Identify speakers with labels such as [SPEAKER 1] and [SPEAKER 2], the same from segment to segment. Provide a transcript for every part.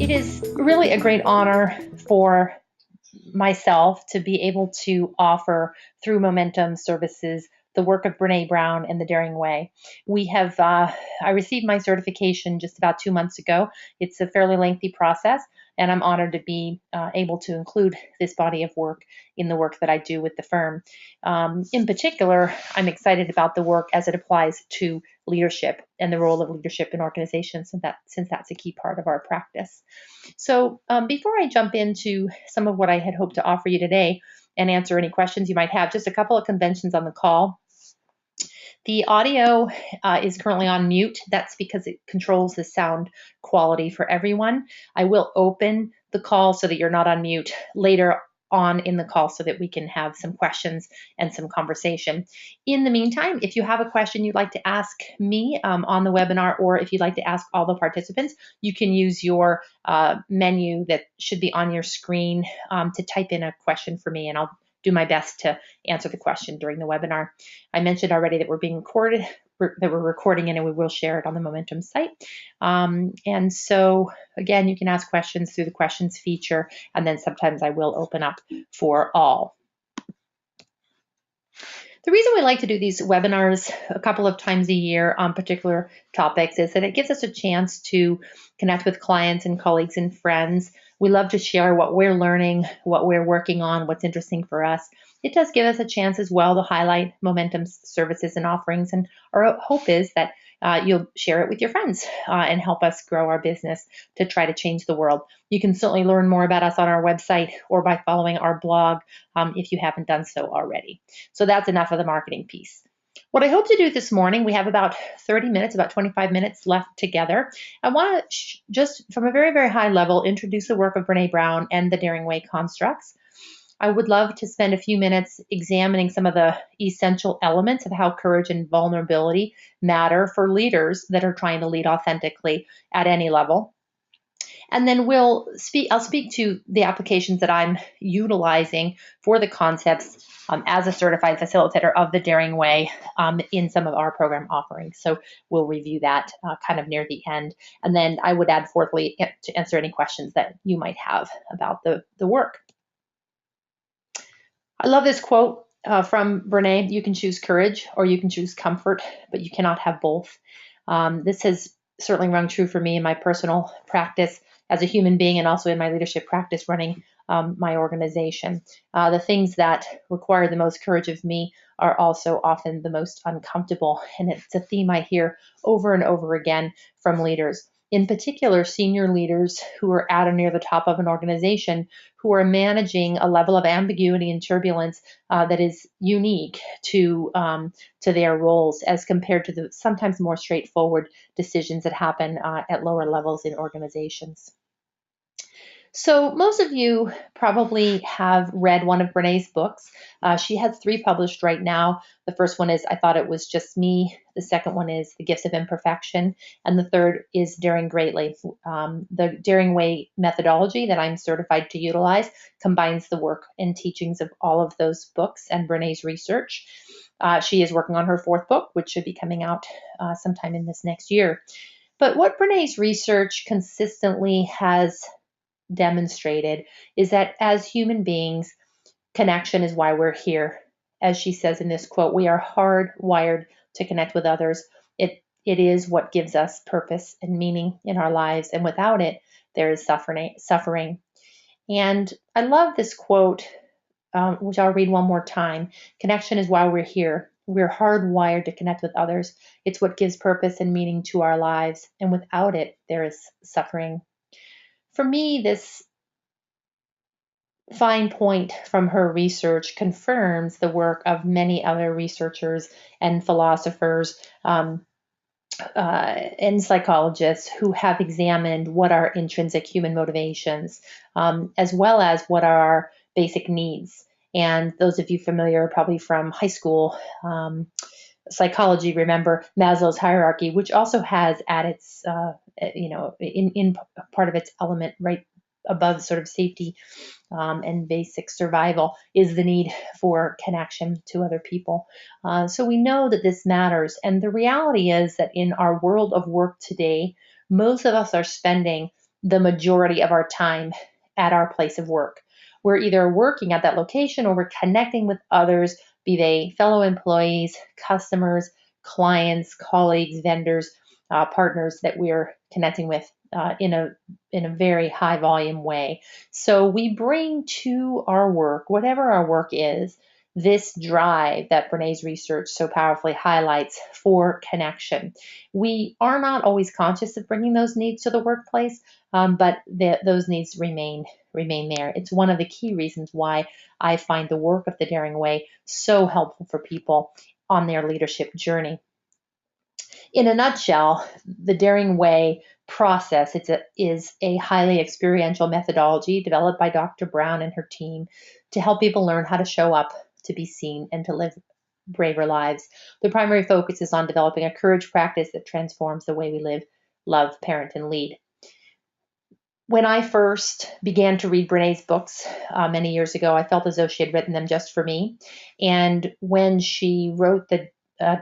[SPEAKER 1] It is really a great honor for myself to be able to offer through Moementum Services the work of Brene Brown and the Daring Way. I received my certification just about 2 months ago. It's a fairly lengthy process, and I'm honored to be able to include this body of work in the work that I do with the firm. In particular, I'm excited about the work as it applies to leadership and the role of leadership in organizations, since that's a key part of our practice. So before I jump into some of what I had hoped to offer you today and answer any questions you might have, just a couple of conventions on the call. The audio is currently on mute. That's because it controls the sound quality for everyone. I will open the call so that you're not on mute later on in the call so that we can have some questions and some conversation. In the meantime, if you have a question you'd like to ask me on the webinar, or if you'd like to ask all the participants, you can use your menu that should be on your screen to type in a question for me, and I'll do my best to answer the question during the webinar. I mentioned already that we're being recorded, that we're recording it, and we will share it on the Moementum site. And so again, you can ask questions through the questions feature, and then sometimes I will open up for all. The reason we like to do these webinars a couple of times a year on particular topics is that it gives us a chance to connect with clients and colleagues and friends. We love to share what we're learning, what we're working on, what's interesting for us. It does give us a chance as well to highlight Moementum's services and offerings, and our hope is that you'll share it with your friends and help us grow our business to try to change the world. You can certainly learn more about us on our website or by following our blog if you haven't done so already. So that's enough of the marketing piece. What I hope to do this morning, we have about 30 minutes, about 25 minutes left together. I want to just from a very, very high level introduce the work of Brene Brown and the Daring Way constructs. I would love to spend a few minutes examining some of the essential elements of how courage and vulnerability matter for leaders that are trying to lead authentically at any level. And then I'll speak to the applications that I'm utilizing for the concepts as a certified facilitator of the Daring Way in some of our program offerings. So we'll review that kind of near the end. And then I would add fourthly to answer any questions that you might have about the work. I love this quote from Brene: "You can choose courage or you can choose comfort, but you cannot have both." This has certainly rung true for me in my personal practice as a human being, and also in my leadership practice running my organization. The things that require the most courage of me are also often the most uncomfortable, and it's a theme I hear over and over again from leaders. In particular, senior leaders who are at or near the top of an organization, who are managing a level of ambiguity and turbulence that is unique to their roles as compared to the sometimes more straightforward decisions that happen at lower levels in organizations. So most of you probably have read one of Brene's books. She has 3 published right now. The first one is I Thought It Was Just Me. The second one is The Gifts of Imperfection. And the third is Daring Greatly. The Daring Way methodology that I'm certified to utilize combines the work and teachings of all of those books and Brene's research. She is working on her 4th book, which should be coming out sometime in this next year. But what Brene's research consistently has demonstrated is that as human beings, connection is why we're here. As she says in this quote, we are hardwired to connect with others. It is what gives us purpose and meaning in our lives, and without it, there is suffering. And I love this quote, which I'll read one more time. Connection is why we're here. We're hardwired to connect with others. It's what gives purpose and meaning to our lives, and without it, there is suffering. For me, this fine point from her research confirms the work of many other researchers and philosophers and psychologists who have examined what are intrinsic human motivations, as well as what are our basic needs. And those of you familiar probably from high school psychology, remember Maslow's hierarchy, which also has at its, in part of its element right above sort of safety and basic survival is the need for connection to other people. So we know that this matters. And the reality is that in our world of work today, most of us are spending the majority of our time at our place of work. We're either working at that location or we're connecting with others, be they fellow employees, customers, clients, colleagues, vendors, partners that we're connecting with in a very high volume way. So we bring to our work, whatever our work is, this drive that Brené's research so powerfully highlights for connection. We are not always conscious of bringing those needs to the workplace, but those needs remain there. It's one of the key reasons why I find the work of the Daring Way so helpful for people on their leadership journey. In a nutshell, the Daring Way process is a highly experiential methodology developed by Dr. Brown and her team to help people learn how to show up, to be seen, and to live braver lives. The primary focus is on developing a courage practice that transforms the way we live, love, parent, and lead. When I first began to read Brené's books many years ago, I felt as though she had written them just for me. And when she wrote the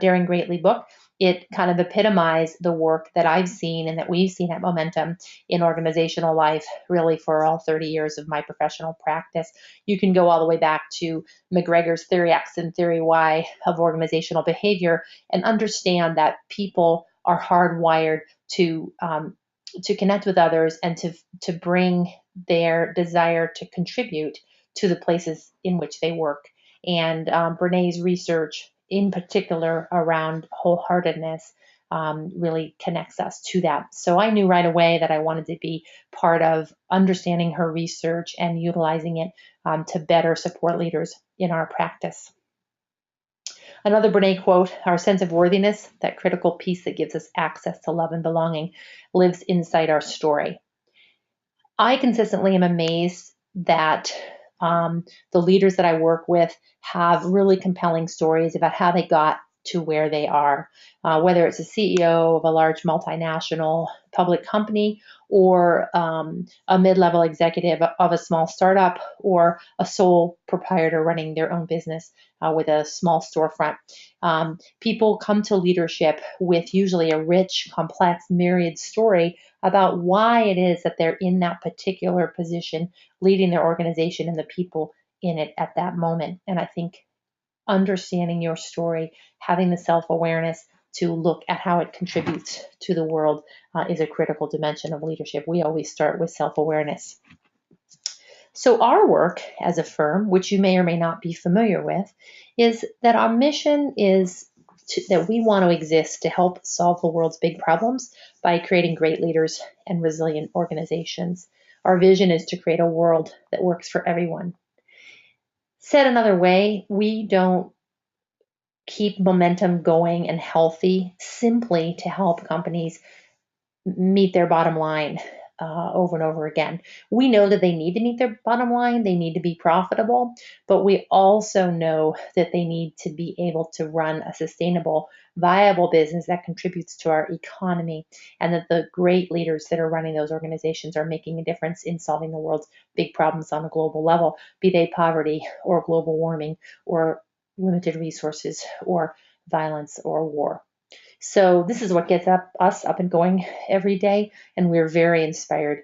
[SPEAKER 1] Daring Greatly book, it kind of epitomized the work that I've seen and that we've seen at Moementum in organizational life, really for all 30 years of my professional practice. You can go all the way back to McGregor's Theory X and Theory Y of organizational behavior and understand that people are hardwired to connect with others and to bring their desire to contribute to the places in which they work. And Brené's research, in particular around wholeheartedness, really connects us to that. So I knew right away that I wanted to be part of understanding her research and utilizing it to better support leaders in our practice. Another Brené quote, our sense of worthiness, that critical piece that gives us access to love and belonging, lives inside our story. I consistently am amazed that the leaders that I work with have really compelling stories about how they got to where they are, whether it's a CEO of a large multinational public company or a mid-level executive of a small startup or a sole proprietor running their own business with a small storefront. People come to leadership with usually a rich, complex, myriad story about why it is that they're in that particular position, leading their organization and the people in it at that moment. And I think understanding your story, having the self-awareness to look at how it contributes to the world is a critical dimension of leadership. We always start with self-awareness. So our work as a firm, which you may or may not be familiar with, is that our mission is that we want to exist to help solve the world's big problems by creating great leaders and resilient organizations. Our vision is to create a world that works for everyone. Said another way, we don't keep momentum going and healthy simply to help companies meet their bottom line over and over again. We know that they need to meet their bottom line, they need to be profitable, but we also know that they need to be able to run a sustainable, viable business that contributes to our economy, and that the great leaders that are running those organizations are making a difference in solving the world's big problems on a global level, be they poverty or global warming or limited resources or violence or war. So this is what gets us up and going every day, and we're very inspired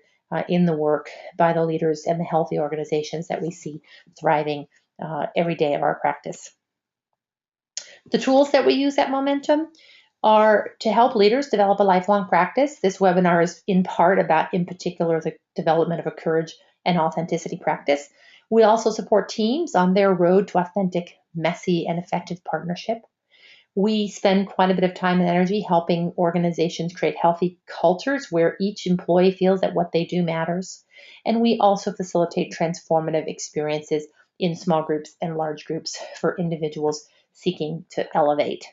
[SPEAKER 1] in the work by the leaders and the healthy organizations that we see thriving every day of our practice. The tools that we use at Moementum are to help leaders develop a lifelong practice. This webinar is in part about, in particular, the development of a courage and authenticity practice. We also support teams on their road to authentic, messy, and effective partnership. We spend quite a bit of time and energy helping organizations create healthy cultures where each employee feels that what they do matters. And we also facilitate transformative experiences in small groups and large groups for individuals seeking to elevate.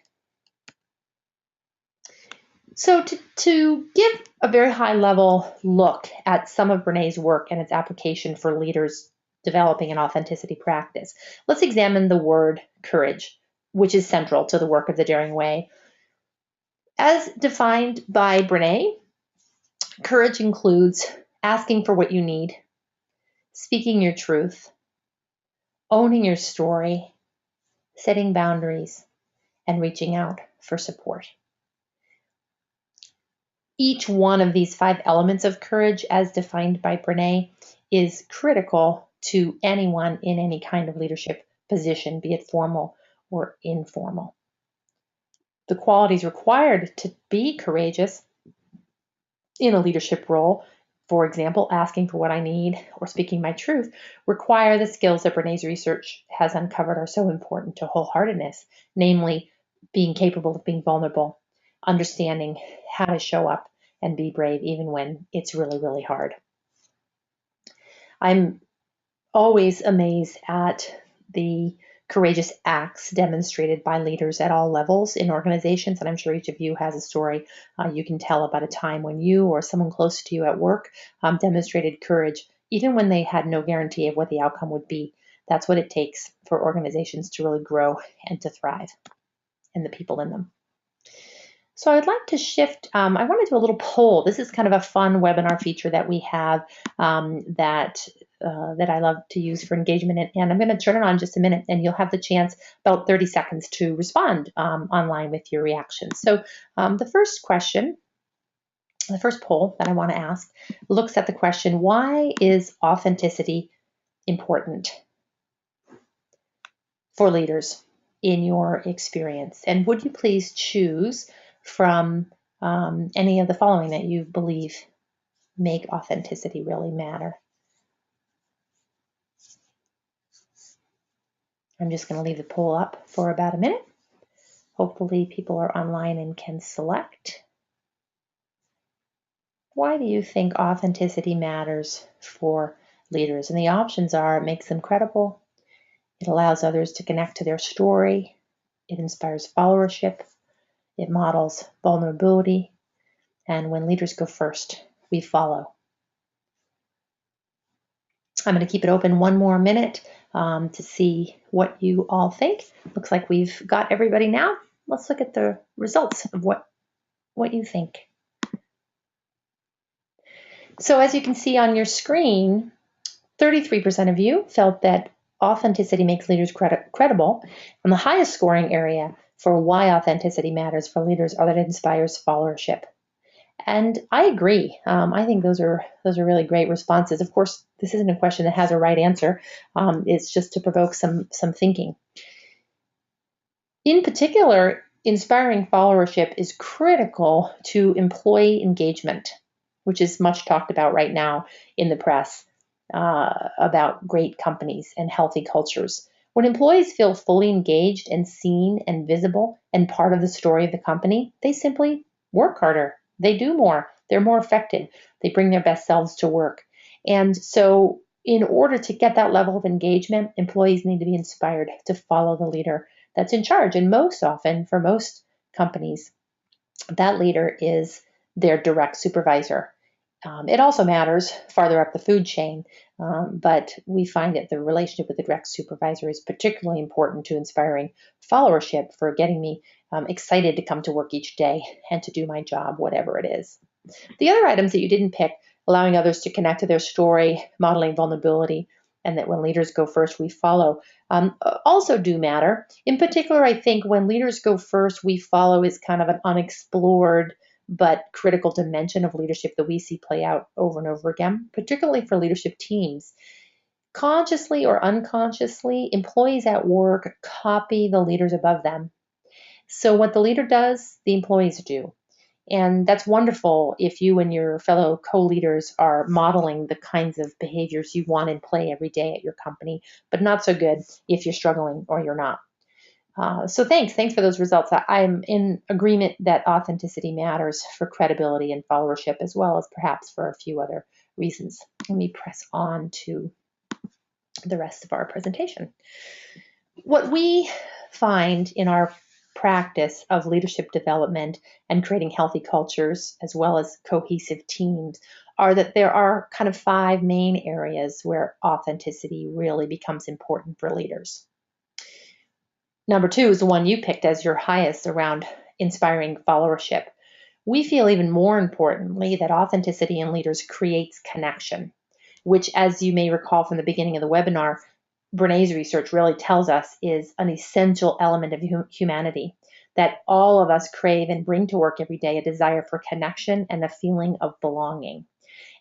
[SPEAKER 1] So to give a very high level look at some of Brené's work and its application for leaders developing an authenticity practice, let's examine the word courage, which is central to the work of the Daring Way. As defined by Brené, courage includes asking for what you need, speaking your truth, owning your story, setting boundaries, and reaching out for support. Each one of these 5 elements of courage, as defined by Brene, is critical to anyone in any kind of leadership position, be it formal or informal. The qualities required to be courageous in a leadership role, for example, asking for what I need or speaking my truth, require the skills that Brene's research has uncovered are so important to wholeheartedness, namely being capable of being vulnerable, understanding how to show up and be brave even when it's really, really hard. I'm always amazed at the courageous acts demonstrated by leaders at all levels in organizations, and I'm sure each of you has a story you can tell about a time when you or someone close to you at work demonstrated courage, even when they had no guarantee of what the outcome would be. That's what it takes for organizations to really grow and to thrive, and the people in them. So I'd like to shift, I want to do a little poll. This is kind of a fun webinar feature that we have that I love to use for engagement. And I'm going to turn it on in just a minute, and you'll have the chance, about 30 seconds, to respond online with your reactions. So the first question, the first poll that I want to ask looks at the question, why is authenticity important for leaders in your experience? And would you please choose from any of the following that you believe make authenticity really matter? I'm just going to leave the poll up for about a minute. Hopefully people are online and can select. Why do you think authenticity matters for leaders? And the options are: it makes them credible, it allows others to connect to their story, it inspires followership, it models vulnerability, and when leaders go first, we follow. I'm going to keep it open one more minute to see what you all think. Looks like we've got everybody now. Let's look at the results of what you think. So as you can see on your screen, 33% of you felt that authenticity makes leaders credible, and the highest scoring area for why authenticity matters for leaders are that it inspires followership. And I agree. I think those are really great responses. Of course, this isn't a question that has a right answer. It's just to provoke some thinking. In particular, inspiring followership is critical to employee engagement, which is much talked about right now in the press about great companies and healthy cultures. When employees feel fully engaged and seen and visible and part of the story of the company, they simply work harder. They do more. They're more effective. They bring their best selves to work. And so in order to get that level of engagement, employees need to be inspired to follow the leader that's in charge. And most often, for most companies, that leader is their direct supervisor. It also matters farther up the food chain, but we find that the relationship with the direct supervisor is particularly important to inspiring followership, for getting me excited to come to work each day and to do my job, whatever it is. The other items that you didn't pick, allowing others to connect to their story, modeling vulnerability, and that when leaders go first, we follow, also do matter. In particular, I think when leaders go first, we follow is kind of an unexplored but critical dimension of leadership that we see play out over and over again, particularly for leadership teams. Consciously or unconsciously, employees at work copy the leaders above them. So what the leader does, the employees do. And that's wonderful if you and your fellow co-leaders are modeling the kinds of behaviors you want in play every day at your company, but not so good if you're struggling or you're not. So thanks for those results. I'm in agreement that authenticity matters for credibility and followership, as well as perhaps for a few other reasons. Let me press on to the rest of our presentation. What we find in our practice of leadership development and creating healthy cultures, as well as cohesive teams, are that there are kind of 5 main areas where authenticity really becomes important for leaders. Number 2 is the one you picked as your highest, around inspiring followership. We feel even more importantly that authenticity in leaders creates connection, which, as you may recall from the beginning of the webinar, Brene's research really tells us is an essential element of humanity. that all of us crave and bring to work every day, a desire for connection and a feeling of belonging.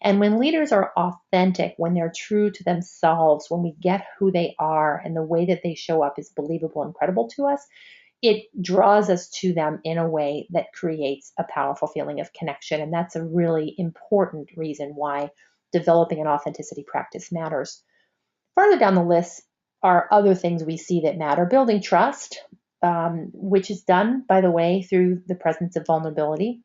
[SPEAKER 1] And when leaders are authentic, when they're true to themselves, when we get who they are and the way that they show up is believable and credible to us, it draws us to them in a way that creates a powerful feeling of connection. And that's a really important reason why developing an authenticity practice matters. Farther down the list are other things we see that matter. Building trust, which is done, by the way, through the presence of vulnerability.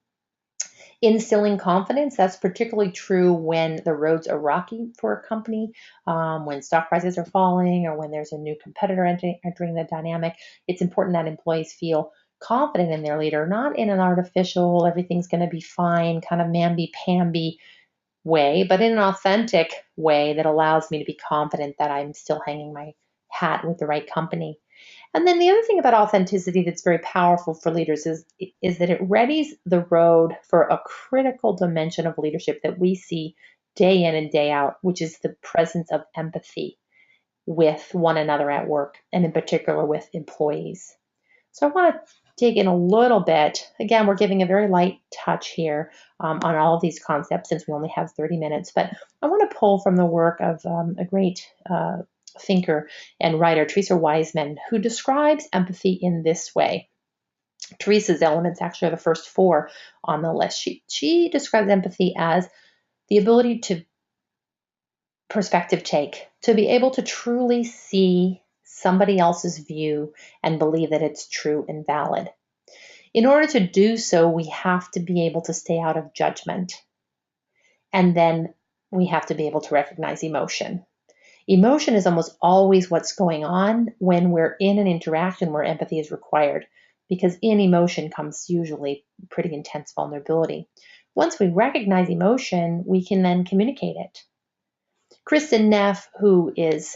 [SPEAKER 1] Instilling confidence, that's particularly true when the roads are rocky for a company, when stock prices are falling, or when there's a new competitor entering the dynamic. It's important that employees feel confident in their leader, not in an artificial, everything's going to be fine, kind of mamby-pamby way, but in an authentic way that allows me to be confident that I'm still hanging my hat with the right company. And then the other thing about authenticity that's very powerful for leaders is that it readies the road for a critical dimension of leadership that we see day in and day out, which is the presence of empathy with one another at work, and in particular with employees. So I want to dig in a little bit. Again, we're giving a very light touch here on all of these concepts since we only have 30 minutes, but I want to pull from the work of a great thinker and writer, Teresa Wiseman, who describes empathy in this way. Teresa's elements actually are the first four on the list. She describes empathy as the ability to perspective take, to be able to truly see somebody else's view and believe that it's true and valid. In order to do so, we have to be able to stay out of judgment. And then we have to be able to recognize emotion. Emotion is almost always what's going on when we're in an interaction where empathy is required, because in emotion comes usually pretty intense vulnerability. Once we recognize emotion, we can then communicate it. Kristin Neff, who is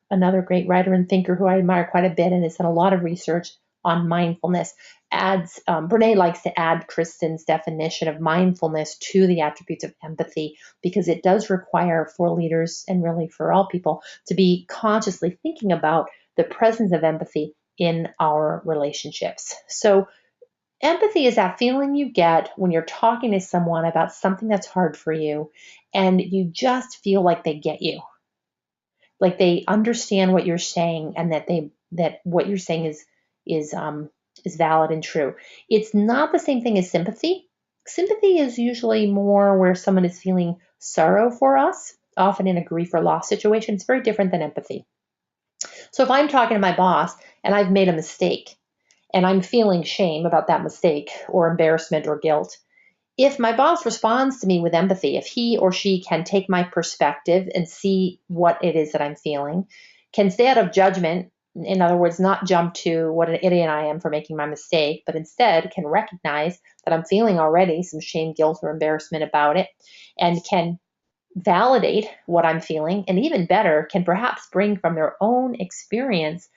[SPEAKER 1] another great writer and thinker who I admire quite a bit and has done a lot of research on mindfulness, Brene likes to add Kristin's definition of mindfulness to the attributes of empathy, because it does require for leaders and really for all people to be consciously thinking about the presence of empathy in our relationships. So empathy is that feeling you get when you're talking to someone about something that's hard for you and you just feel like they get you, like they understand what you're saying and that what you're saying is valid and true. It's not the same thing as sympathy. Sympathy is usually more where someone is feeling sorrow for us, often in a grief or loss situation. It's very different than empathy. So if I'm talking to my boss and I've made a mistake and I'm feeling shame about that mistake or embarrassment or guilt, if my boss responds to me with empathy, if he or she can take my perspective and see what it is that I'm feeling, can stay out of judgment, in other words, not jump to what an idiot I am for making my mistake, but instead can recognize that I'm feeling already some shame, guilt, or embarrassment about it, and can validate what I'm feeling, and even better, can perhaps bring from their own experience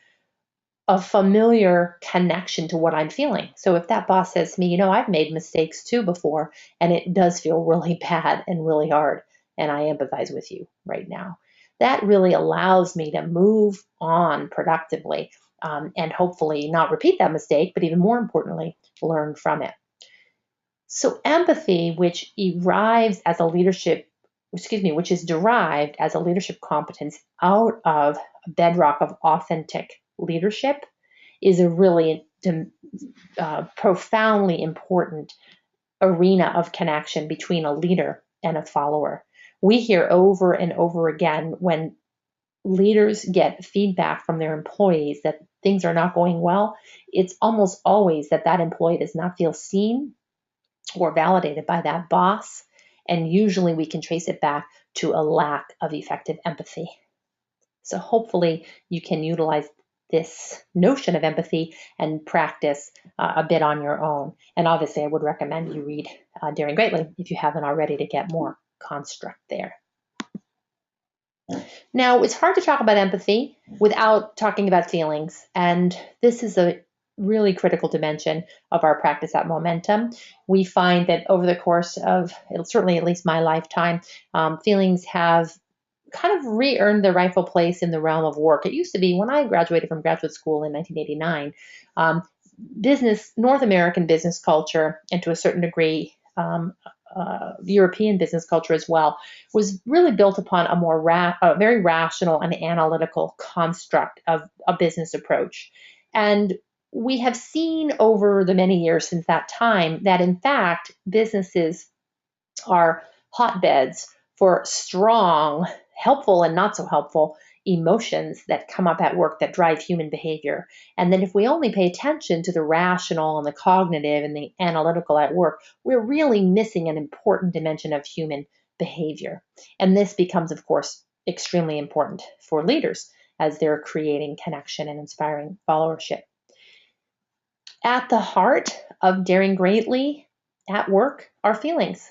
[SPEAKER 1] a familiar connection to what I'm feeling. So if that boss says to me, I've made mistakes too before, and it does feel really bad and really hard, and I empathize with you right now, that really allows me to move on productively and hopefully not repeat that mistake, but even more importantly, learn from it. So empathy, which arrives as a leadership, which is derived as a leadership competence out of a bedrock of authentic leadership, is a really profoundly important arena of connection between a leader and a follower. We hear over and over again when leaders get feedback from their employees that things are not going well, it's almost always that employee does not feel seen or validated by that boss. And usually we can trace it back to a lack of effective empathy. So hopefully you can utilize this notion of empathy and practice a bit on your own. And obviously I would recommend you read Daring Greatly if you haven't already to get more construct there. Now, it's hard to talk about empathy without talking about feelings. And this is a really critical dimension of our practice at Moementum. We find that over the course of, certainly at least my lifetime, feelings have kind of re-earned their rightful place in the realm of work. It used to be when I graduated from graduate school in 1989, North American business culture, and to a certain degree, European business culture as well, was really built upon a very rational and analytical construct of a business approach. And we have seen over the many years since that time that, in fact, businesses are hotbeds for strong, helpful, and not so helpful emotions that come up at work that drive human behavior. And then if we only pay attention to the rational and the cognitive and the analytical at work, we're really missing an important dimension of human behavior. And this becomes, of course, extremely important for leaders as they're creating connection and inspiring followership. At the heart of daring greatly at work are feelings.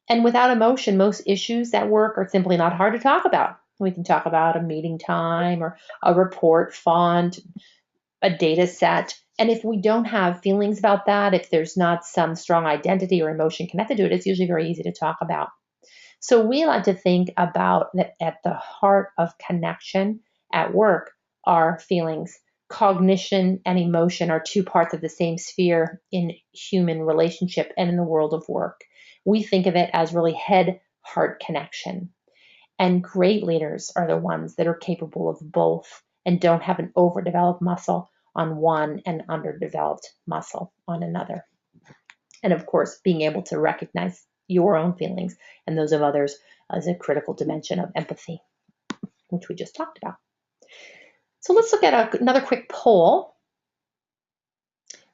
[SPEAKER 1] And without emotion, most issues at work are simply not hard to talk about. We can talk about a meeting time or a report font, a data set. And if we don't have feelings about that, if there's not some strong identity or emotion connected to it, it's usually very easy to talk about. So we like to think about that at the heart of connection at work are feelings. Cognition and emotion are two parts of the same sphere in human relationship and in the world of work. We think of it as really head-heart connection. And great leaders are the ones that are capable of both and don't have an overdeveloped muscle on one and underdeveloped muscle on another. And of course, being able to recognize your own feelings and those of others is a critical dimension of empathy, which we just talked about. So let's look at another quick poll.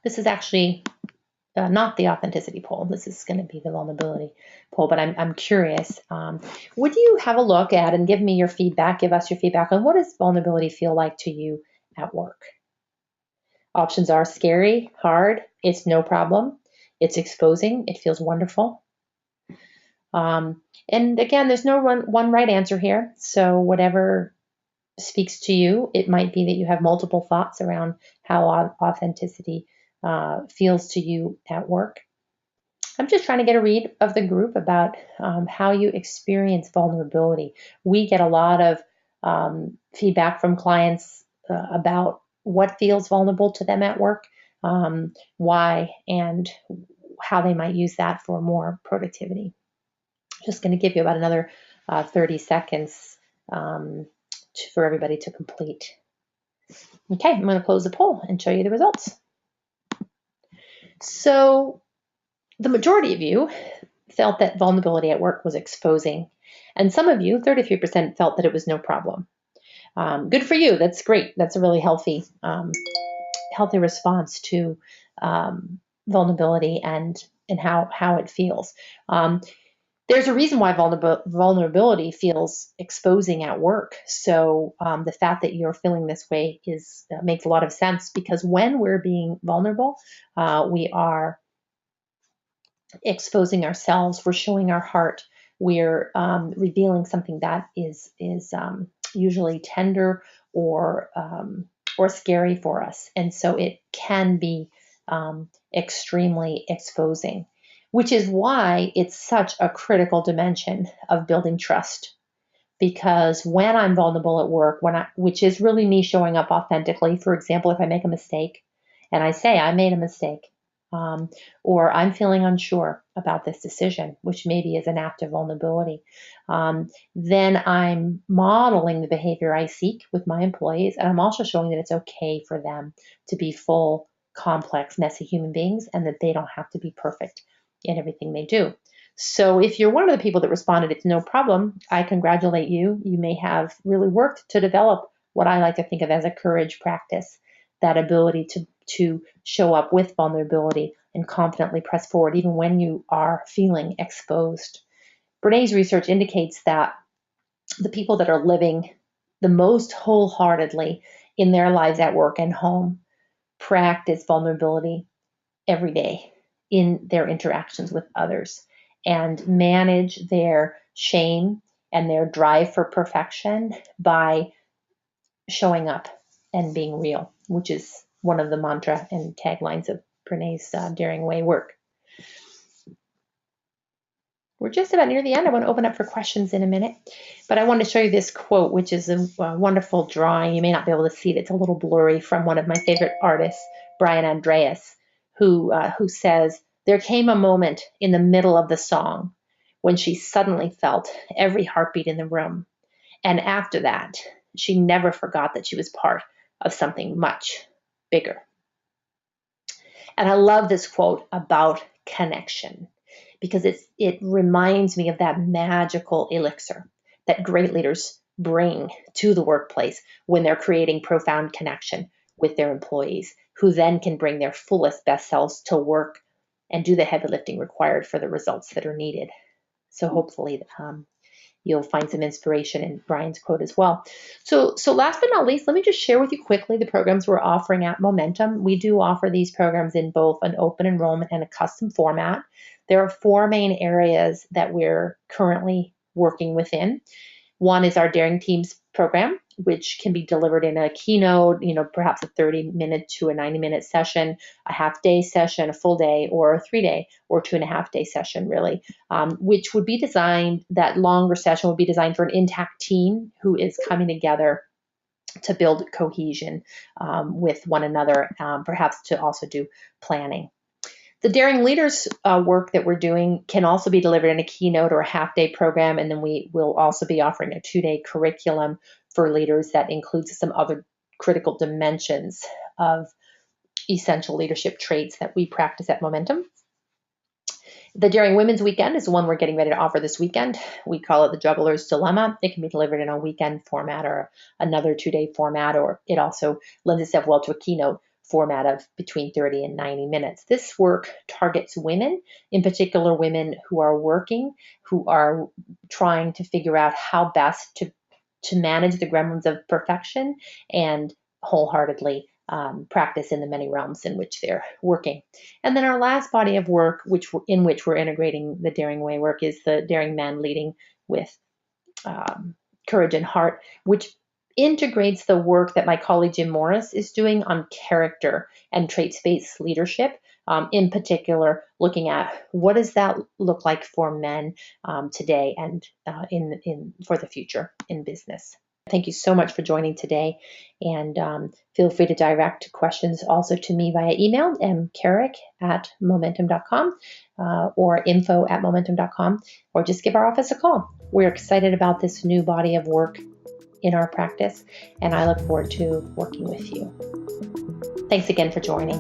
[SPEAKER 1] This is actually not the authenticity poll. This is going to be the vulnerability poll, but I'm curious. Would you have a look at and give me your feedback, give us your feedback on what does vulnerability feel like to you at work? Options are scary, hard, it's no problem, it's exposing, it feels wonderful. And again, there's no one right answer here. So whatever speaks to you, it might be that you have multiple thoughts around how authenticity feels to you at work. I'm just trying to get a read of the group about how you experience vulnerability. We get a lot of feedback from clients about what feels vulnerable to them at work, why, and how they might use that for more productivity. Just going to give you about another 30 seconds for everybody to complete. Okay, I'm going to close the poll and show you the results. So the majority of you felt that vulnerability at work was exposing, and some of you, 33%, felt that it was no problem. Good for you. That's great. That's a really healthy response to vulnerability and how it feels. There's a reason why vulnerability feels exposing at work. So the fact that you're feeling this way makes a lot of sense, because when we're being vulnerable, we are exposing ourselves. We're showing our heart. We're revealing something that is usually tender or scary for us, and so it can be extremely exposing. Which is why it's such a critical dimension of building trust. Because when I'm vulnerable at work, which is really me showing up authentically, for example, if I make a mistake and I say I made a mistake, or I'm feeling unsure about this decision, which maybe is an act of vulnerability, then I'm modeling the behavior I seek with my employees, and I'm also showing that it's okay for them to be full, complex, messy human beings, and that they don't have to be perfect in everything they do. So if you're one of the people that responded, it's no problem, I congratulate you. You may have really worked to develop what I like to think of as a courage practice, that ability to show up with vulnerability and confidently press forward even when you are feeling exposed. Brené's research indicates that the people that are living the most wholeheartedly in their lives at work and home practice vulnerability every day in their interactions with others and manage their shame and their drive for perfection by showing up and being real, which is one of the mantra and taglines of Brené's Daring Way work. We're just about near the end. I want to open up for questions in a minute, but I want to show you this quote, which is a wonderful drawing. You may not be able to see it. It's a little blurry, from one of my favorite artists, Brian Andreas, who says, "There came a moment in the middle of the song when she suddenly felt every heartbeat in the room. And after that, she never forgot that she was part of something much bigger." And I love this quote about connection because it reminds me of that magical elixir that great leaders bring to the workplace when they're creating profound connection with their employees, who then can bring their fullest, best selves to work and do the heavy lifting required for the results that are needed. So hopefully you'll find some inspiration in Brian's quote as well. So last but not least, let me just share with you quickly the programs we're offering at Moementum. We do offer these programs in both an open enrollment and a custom format. There are 4 main areas that we're currently working within. One is our Daring Teams program, which can be delivered in a keynote, perhaps a 30-minute to a 90-minute session, a half-day session, a full day, or a 3-day or 2.5-day session, really, which would be designed, that longer session would be designed for an intact team who is coming together to build cohesion with one another, perhaps to also do planning. The Daring Leaders work that we're doing can also be delivered in a keynote or a half-day program, and then we will also be offering a 2-day curriculum for leaders that includes some other critical dimensions of essential leadership traits that we practice at Moementum. The Daring Women's Weekend is the one we're getting ready to offer this weekend. We call it the Juggler's Dilemma. It can be delivered in a weekend format or another 2-day format, or it also lends itself well to a keynote format of between 30 and 90 minutes. This work targets women, in particular women who are working, who are trying to figure out how best to manage the gremlins of perfection and wholeheartedly practice in the many realms in which they're working. And then our last body of work, in which we're integrating the Daring Way work, is the Daring Men Leading with Courage and Heart, which integrates the work that my colleague Jim Morris is doing on character and traits-based leadership, in particular looking at what does that look like for men today and for the future in business. Thank you so much for joining today, and feel free to direct questions also to me via email, mcarrick@moementum.com or info@moementum.com, or just give our office a call. We're excited about this new body of work in our practice, and I look forward to working with you. Thanks again for joining.